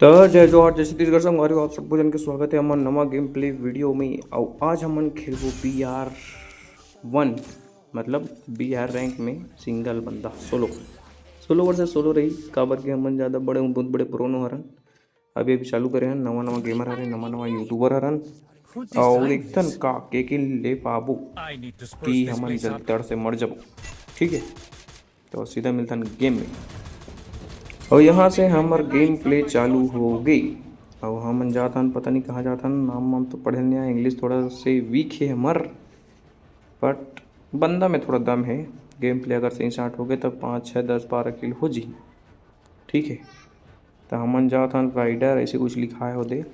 तो जय जोहार जय छत्तीसगढ़ से हमारे आप सबको जन के स्वागत है हमारे नवा गेम प्ले वीडियो में। और आज हमन खेलबो BR1 मतलब BR रैंक में सिंगल बंदा सोलो सोलो वर्सेस सोलो रही। काबर के हमन ज़्यादा बड़े बहुत बड़े प्रोनो हरन। अभी अभी चालू करे हन, नवा नवा गेमर हरन, नवा नवा यूट्यूबर हरन। और देखथन का के ले पाबो कि हमन जल्दी तड़ से मर जाबो। ठीक है, तो सीधा मिलथन गेम में। और यहाँ से हमार गेम प्ले चालू हो गई। और हम जाथन पता नहीं कहाँ जाथन, नाम वाम तो पढ़े नहीं आया, इंग्लिश थोड़ा से वीक है हमार, बट बंदा में थोड़ा दम है। गेम प्ले अगर सही स्टार्ट हो गए तो 5 6 10 12 किल हो जी। ठीक है, तो हमन जाथन राइडर ऐसे कुछ लिखा है दे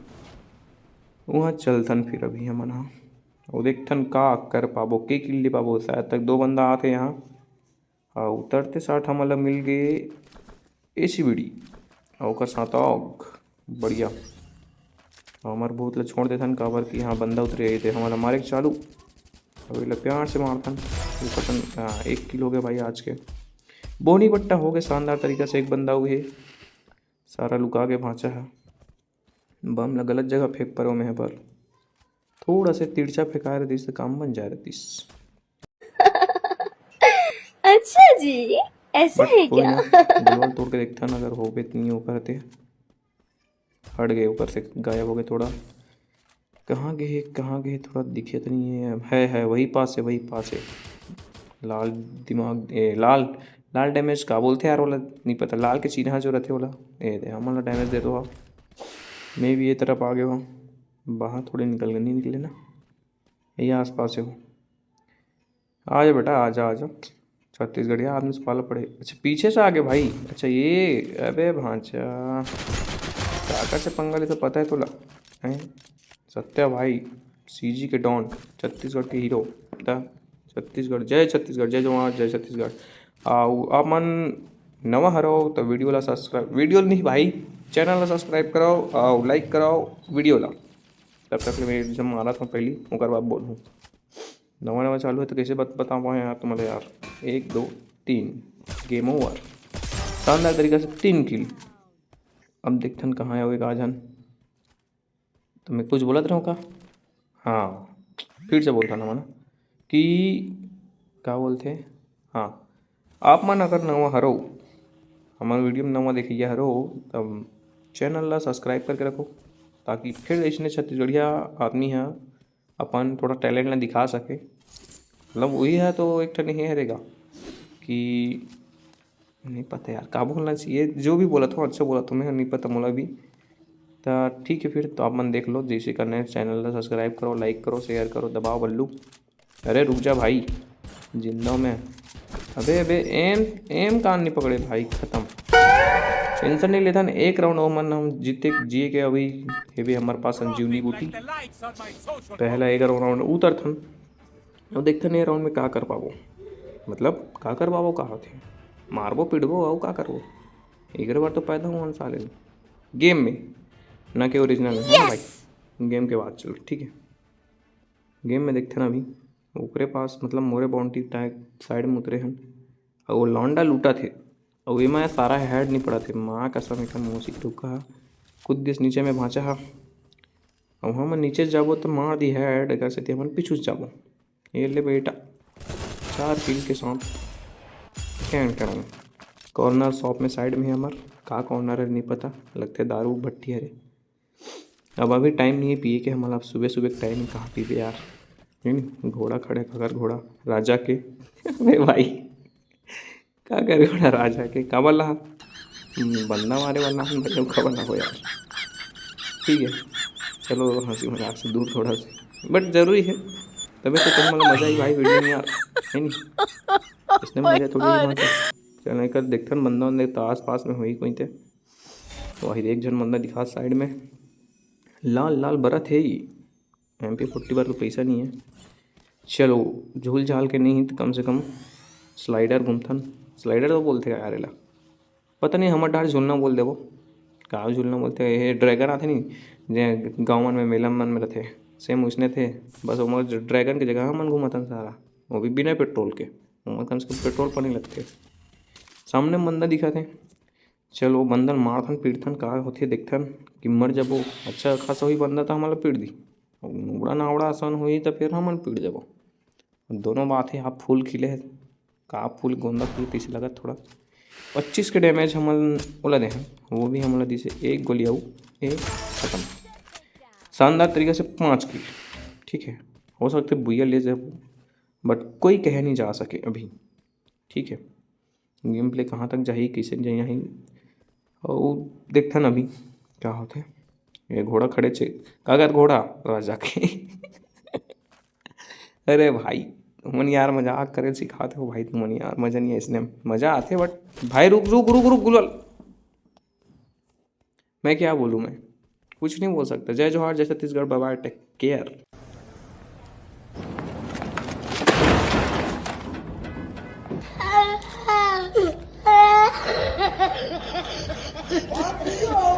वहाँ चलथन। फिर अभी हमन हाँ और देखथन का कर पाबो के किल ले पाबो। शायद तक 2 बंदा आते यहाँ और उतरते साठ हमला मिल गए ACBD और ओकर साथ आग बढ़िया। हमार बहुत ला छोड़ देथन काबर कि यहाँ बंदा उतरे आए थे हमारा मारे के चालू। अभी ला प्यार से मारथन पतन 1 किल हो गया भाई आज के। बोनी बट्टा हो गए शानदार तरीका से। एक बंदा हुए सारा लुका के भांचा है। बम ला गलत जगह फेंक पर में है, पर थोड़ा से तिरछा फेंका रहे तो काम बन जा रहे अच्छा जी, ऐसा बट है कोई क्या? ना, दिलवाल तोड़ के देखता ना, अगर हो गए नहीं हो करते हट गए ऊपर से गायब हो गए। थोड़ा कहाँ गए थोड़ा दिखे तो नहीं है वही पास है, वही पास है। लाल दिमाग लाल लाल डैमेज का बोलते यार वाला नहीं पता, लाल के चिन्ह जो रहते वाला ए दे हमारा डैमेज दे दो। मैं भी ये तरफ आ गया हूँ, बाहर थोड़े निकल गए, नहीं निकले ना, यही आस पास है। आ जा बेटा, आ जा आ जा। छत्तीसगढ़िया आदमी से पाला पड़े। अच्छा पीछे से आ गए भाई। अच्छा ये अबे भांचा काका से पंगा ले तो पता है तुला हैं। सत्या भाई CG के डॉन, छत्तीसगढ़ के हीरो द छत्तीसगढ़ जय जवान जय छत्तीसगढ़। आओ आप मन नवा हरो तो वीडियो ला सब्सक्राइब, वीडियो नहीं भाई चैनल ला सब्सक्राइब कराओ और लाइक कराओ वीडियो ला। तब तक मैं जब मारा था पहली ओकर बाद बोलूँ नवा नवा चालू है तो कैसे बता पाए यार तुम्हारे यार। 1 2 3 गेम ओवर, शानदार तरीका से 3 किल। अब देखथन कहाँ है वो एक आजन। तो मैं कुछ बोलत रहूँ का? हाँ फिर से बोलता ना मना कि क्या बोलते हाँ, आप मन अगर नवा हरो हमारे वीडियो में नवा देखिए हरो तब चैनल ला सब्सक्राइब करके रखो, ताकि फिर ऐसे छत्तीसगढ़िया आदमी है अपन थोड़ा टैलेंट ला दिखा सके। मतलब वही है तो एक ठन नहीं रहेगा कि नहीं पता यार का बोलना चाहिए। जो भी बोला था अच्छा बोला तुम्हें, नहीं पता मोला भी। तो ठीक है फिर तो आप मन देख लो, जैसे करना है चैनल को सब्सक्राइब करो, लाइक करो, शेयर करो, दबाओ बल्लू। अरे रुक जा भाई जिंदा में। अबे अबे एम एम कान नहीं पकड़े भाई, ख़त्म। टेंशन नहीं लेता ना, एक राउंड और मन हम जीते जिए के अभी ये भी हमारे पास संजीवनी बूटी। पहला एक राउंड उतर थन और देखते नहीं राउंड में का कर पाबो, मतलब का कर पाबो का होते मारबो पिटबो और का करबो। एक बार तो पैदा हुआ साले गेम में, ना कि ओरिजिनल में है ना भाई। गेम के बाद चलो ठीक है, गेम में देखते ना अभी ओकरे पास मतलब मोरे बाउंड्री टैग साइड में उतरे हैं और वो लौंडा लूटा थे और वे मैं सारा हेड नहीं पड़ा थे। माँ कसम एक मौसी रुका खुद दिस नीचे में भाँचा हा और हम नीचे जाबो तो मार दी हेड कैसे थे हम पीछू जाबो। ये ले बेटा 4 किल के साथ क्या करूँ। कॉर्नर शॉप में साइड में है हमार, का कॉर्नर है नहीं पता, लगते दारू भट्टी है रे। अब अभी टाइम नहीं है पिए के हमारा, सुबह सुबह टाइम है कहाँ पीबे यार। नहीं घोड़ा खड़े खगर घोड़ा राजा के अरे भाई क्या करे घोड़ा राजा के का बोला बंदा मारे वाला हम भाई खबर ना हो यार। ठीक है चलो हंसी मजाक से दूर थोड़ा सा, बट ज़रूरी है तभी तो कहीं मतलब मज़ा आई भाई वीडियो में यार, है नहीं इसने मज़ा थोड़ी आई वहाँ से। चल कर देखते बंदा बंदे तो आस पास में हुई कोई थे तो वही एक जन बंदा दिखा साइड में लाल लाल बरत है ही। MP40 बार तो पैसा नहीं है। चलो झूल झाल के नहीं तो कम से कम स्लाइडर घूमथन, स्लाइडर तो बोलते हैं यार एला पता नहीं हमारे डार झूलना बोल देवो का झूलना बोलते हैं। ये ड्रैगन आते नहीं जे गाँव मन में मेला मन में रहते सेम उसने थे, बस वो ड्रैगन की जगह मन घूमथन सारा, वो भी बिना पेट्रोल के। कम से कम पेट्रोल पर नहीं लगते। सामने बंदा दिखा थे चलो बंदन मारथन पीटथन का होथे देखथन कि मर जबो। अच्छा खासा होई बंदा तो हमला पीट दी, नुबड़ा नावड़ा असन होई तो फिर हमन पीट जबो। दोनों बात है, आप फूल खिले है का फूल गोंदा फूल कैसे लगत थोड़ा। 25 के डैमेज हमन ओला दे हैं, वो भी हमला दिसे एक गोली आऊ एक खत्म। शानदार तरीके से 5 किल। ठीक है, हो सकते बुया ले जाए बट कोई कह नहीं जा सके अभी। ठीक है, गेम प्ले कहाँ तक जाही कैसे जाही और देखथन अभी क्या होते। ये घोड़ा खड़े छे का कर घोड़ा राजा के अरे भाई तुमन यार मजाक करे सिखाते हो भाई, तुमन यार मजा नहीं है इसने, मजा आते बट भाई रुक रुक रुक रुक गुलल। मैं क्या बोलूँ, मैं कुछ नहीं बोल सकता। जय जोहार, जय Chhattisgarh, bye bye, take care. Ah!